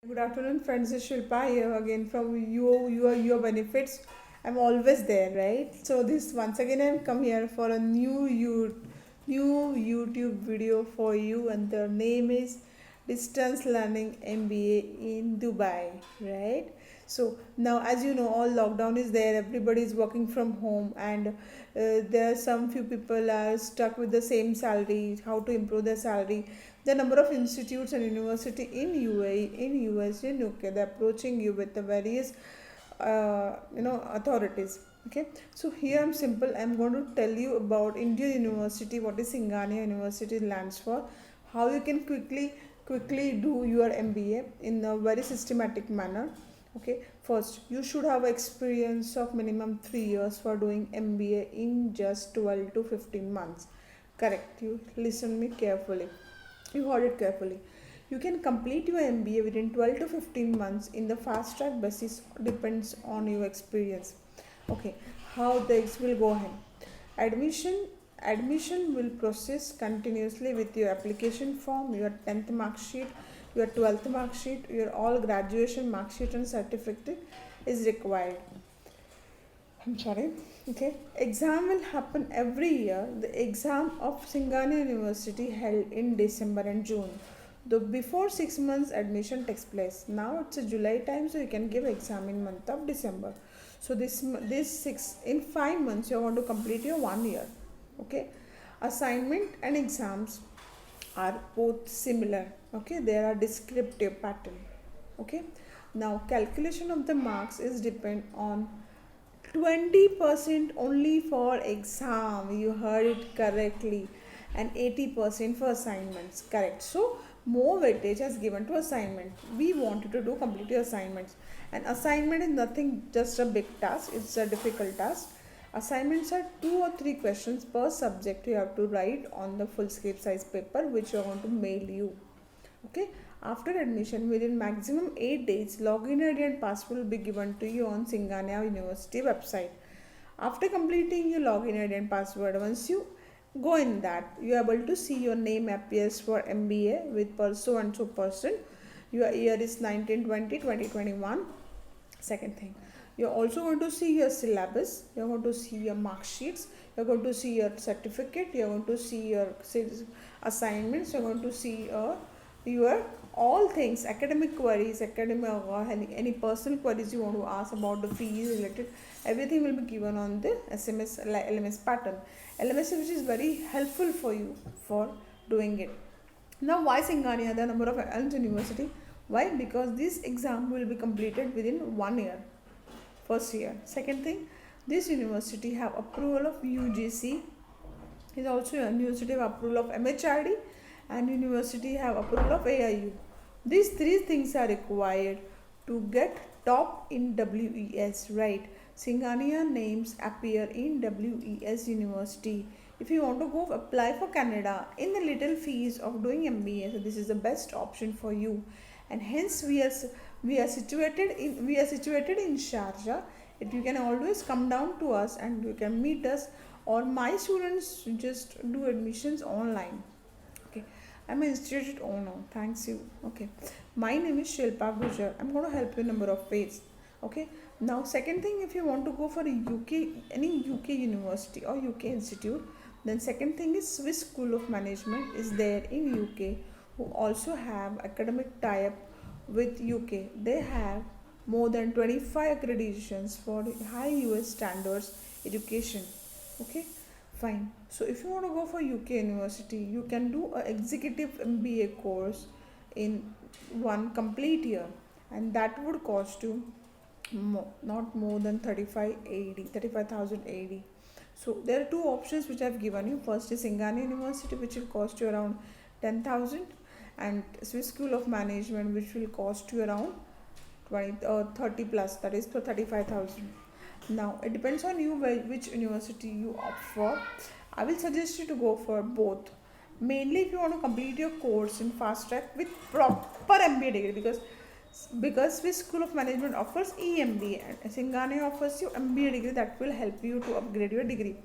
Good afternoon, friends. This is Shilpa here again from your benefits. I'm always there, right? So this once again I'm come here for a new YouTube video for you, and the name is Distance Learning MBA in Dubai, right? So now, as you know, all lockdown is there. Everybody is working from home, and there are some few people are stuck with the same salary. How to improve their salary? The number of institutes and university in UAE, in US, in UK, they're approaching you with the various authorities. Okay, so here I'm simple. I'm going to tell you about Indian University, what is Singhania University stands for, how you can quickly do your MBA in a very systematic manner. Okay, first you should have experience of minimum 3 years for doing MBA in just 12 to 15 months. Correct, you listen me carefully, you heard it carefully. You can complete your MBA within 12 to 15 months in the fast track basis, depends on your experience. Okay, how this will go ahead. Admission will process continuously with your application form, your 10th mark sheet, your 12th mark sheet, your all graduation mark sheet and certificate is required. I'm sorry. Okay. Exam will happen every year. The exam of Singhania University held in December and June. The before 6 months admission takes place. Now it's a July time, so you can give exam in month of December. So this 5 months you want to complete your 1 year. Okay. Assignment and exams are both similar. Okay. There are descriptive pattern. Okay. Now calculation of the marks is depend on 20% only for exam, you heard it correctly, and 80% for assignments, correct. So more weightage is given to assignment. We want you to do complete your assignments, and assignment is nothing, just a big task, it's a difficult task. Assignments are 2 or 3 questions per subject you have to write on the full script size paper, which you are going to mail you. Okay, after admission within maximum 8 days, login ID and password will be given to you on Singhania University website. After completing your login ID and password, once you go in that, you are able to see your name appears for MBA with so and so person. Your year is 1920 2021. Second thing, you're also going to see your syllabus, you're going to see your mark sheets, you're going to see your certificate, you're going to see your assignments, you're going to see your all things, academic queries, academic any personal queries you want to ask about the fees related, everything will be given on the SMS LMS pattern. LMS, which is very helpful for you for doing it. Now, why Singhania, the number of Elms University? Why? Because this exam will be completed within 1 year, first year. Second thing, this university have approval of UGC, is also a university have approval of MHRD, and university have approval of AIU. These three things are required to get top in WES, right? Singhania names appear in WES University. If you want to go apply for Canada in the little fees of doing MBA, so this is the best option for you. And hence we are situated in Sharjah. You can always come down to us and you can meet us, or my students just do admissions online. Okay, I'm an institute owner, thanks you. Okay, my name is Shilpa Gujar. I'm going to help you in a number of ways. Okay, now second thing, if you want to go for a any UK university or UK institute, then second thing is Swiss School of Management is there in UK, who also have academic tie-up with UK. They have more than 25 accreditations for high US standards education. Okay, fine. So if you want to go for UK university, you can do a executive MBA course in one complete year, and that would cost you not more than 35,000 AD. So there are two options which I've given you. First is Singhania University, which will cost you around 10,000, and Swiss School of Management, which will cost you around 30 plus, that is for 35,000. Now it depends on you which university you opt for. I will suggest you to go for both. Mainly if you want to complete your course in fast track with proper MBA degree, because Swiss School of Management offers EMBA and Singhania offers you MBA degree that will help you to upgrade your degree.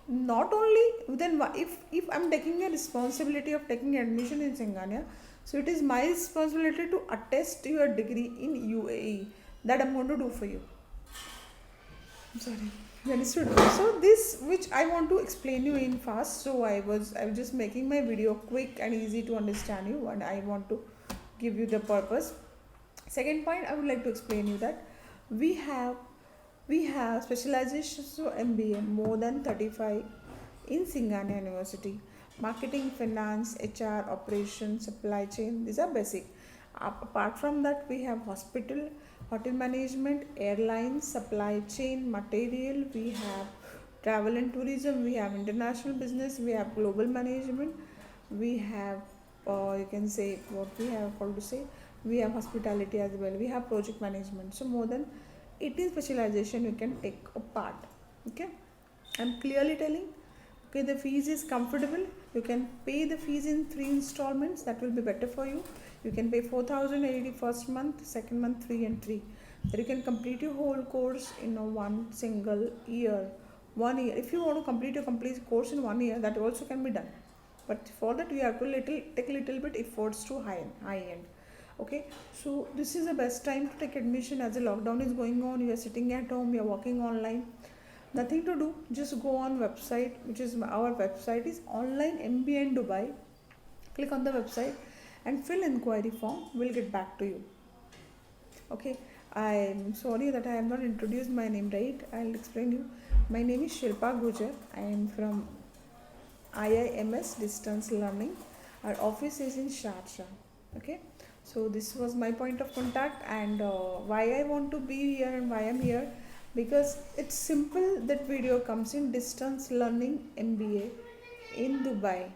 Not only then, if I'm taking a responsibility of taking admission in Singhania, So it is my responsibility to attest your degree in UAE. That I'm going to do for you. I'm sorry. You understood? So this, which I want to explain you in fast. So I was just making my video quick and easy to understand you, and I want to give you the purpose. Second point, I would like to explain you that we have we have specializations of MBA more than 35 in Singhania University. Marketing, finance, HR, operations, supply chain, these are basic. Apart from that, we have hotel management, airlines, supply chain, material, we have travel and tourism, we have international business, we have global management, we have, you can say, what we have called to say, we have hospitality as well, we have project management. So more than 18 specialization you can take a part. Okay, I'm clearly telling. Okay, the fees is comfortable. You can pay the fees in 3 installments. That will be better for you. You can pay 4,000 AED first month, second month 3 and 3. Then you can complete your whole course in a one single year. 1 year. If you want to complete your complete course in 1 year, that also can be done. But for that, you have to take a little bit efforts to high end. Okay, so this is the best time to take admission as the lockdown is going on. You are sitting at home, you are working online, nothing to do, just go on website, which is our website is online MBA in Dubai. Click on the website and fill inquiry form. We'll get back to you. Okay, I'm sorry that I have not introduced my name right. I'll explain you. My name is Shilpa Gujar. I am from IIMS Distance Learning. Our office is in Sharjah. Okay, so this was my point of contact, and why I want to be here and why I'm here, because it's simple. That video comes in distance learning MBA in Dubai.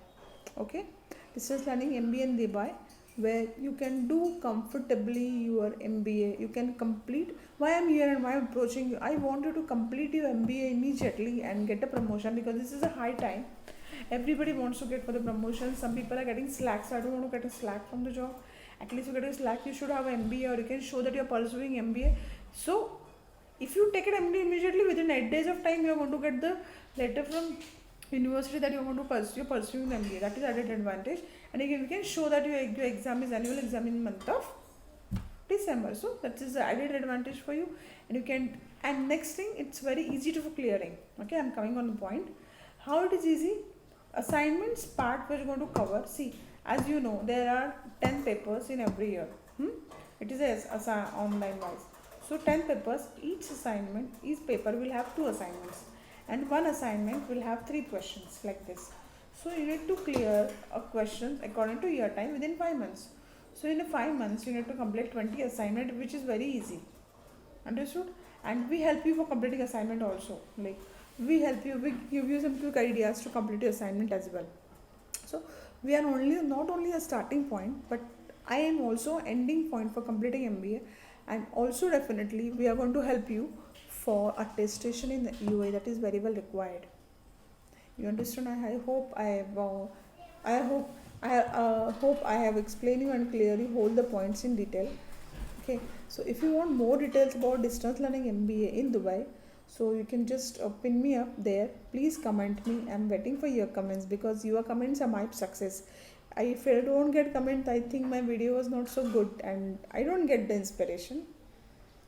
Okay, distance learning MBA in Dubai, where you can do comfortably your MBA. You can complete. Why I'm here and why I'm approaching you, I want you to complete your MBA immediately and get a promotion, because this is a high time. Everybody wants to get for the promotion. Some people are getting slack, so I don't want to get a slack from the job. At least you get a slack, you should have an MBA, or you can show that you're pursuing MBA. So if you take an MBA immediately, within 8 days of time, you're going to get the letter from university that you're going to pursue, you're pursuing the MBA. That is added advantage. And again, you can show that your exam is annual exam in month of December. So that is the added advantage for you. And you can, and next thing, it's very easy to for clearing. Okay, I'm coming on the point. How it is easy? Assignments part we're going to cover. See, as you know, there are 10 papers in every year. It is a online wise. So 10 papers, each assignment, each paper will have 2 assignments, and one assignment will have 3 questions like this. So you need to clear a question according to your time within 5 months. So in 5 months, you need to complete 20 assignment, which is very easy. Understood? And we help you for completing assignment also. Like, we help you, we give you some quick ideas to complete your assignment as well. So we are not only a starting point, but I am also ending point for completing MBA, and also definitely we are going to help you for attestation in the UAE. That is very well required. You understand? I hope I have explained you and clearly hold the points in detail. Okay, so if you want more details about distance learning MBA in Dubai, so you can just pin me up there. Please comment me. I'm waiting for your comments, because your comments are my success. If I don't get comments, I think my video was not so good and I don't get the inspiration.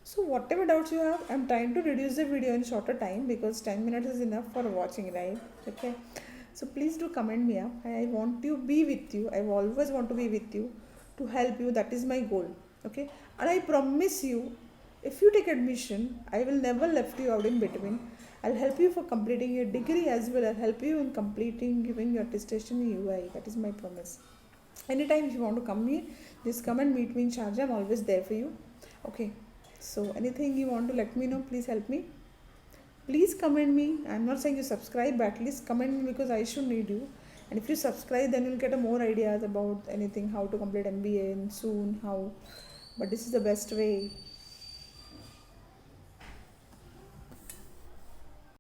So whatever doubts you have, I'm trying to reduce the video in shorter time, because 10 minutes is enough for watching, right? Okay, so please do comment me up. I want to be with you. I always want to be with you to help you. That is my goal. Okay, and I promise you, if you take admission, I will never left you out in between. I'll help you for completing your degree as well. I'll help you in completing, giving your attestation in UAE. That is my promise. Anytime if you want to come here, just come and meet me in Sharjah. I'm always there for you. Okay, so anything you want to let me know, please help me. Please comment me. I'm not saying you subscribe, but at least comment me, because I should need you. And if you subscribe, then you'll get a more ideas about anything, how to complete MBA and soon how. But this is the best way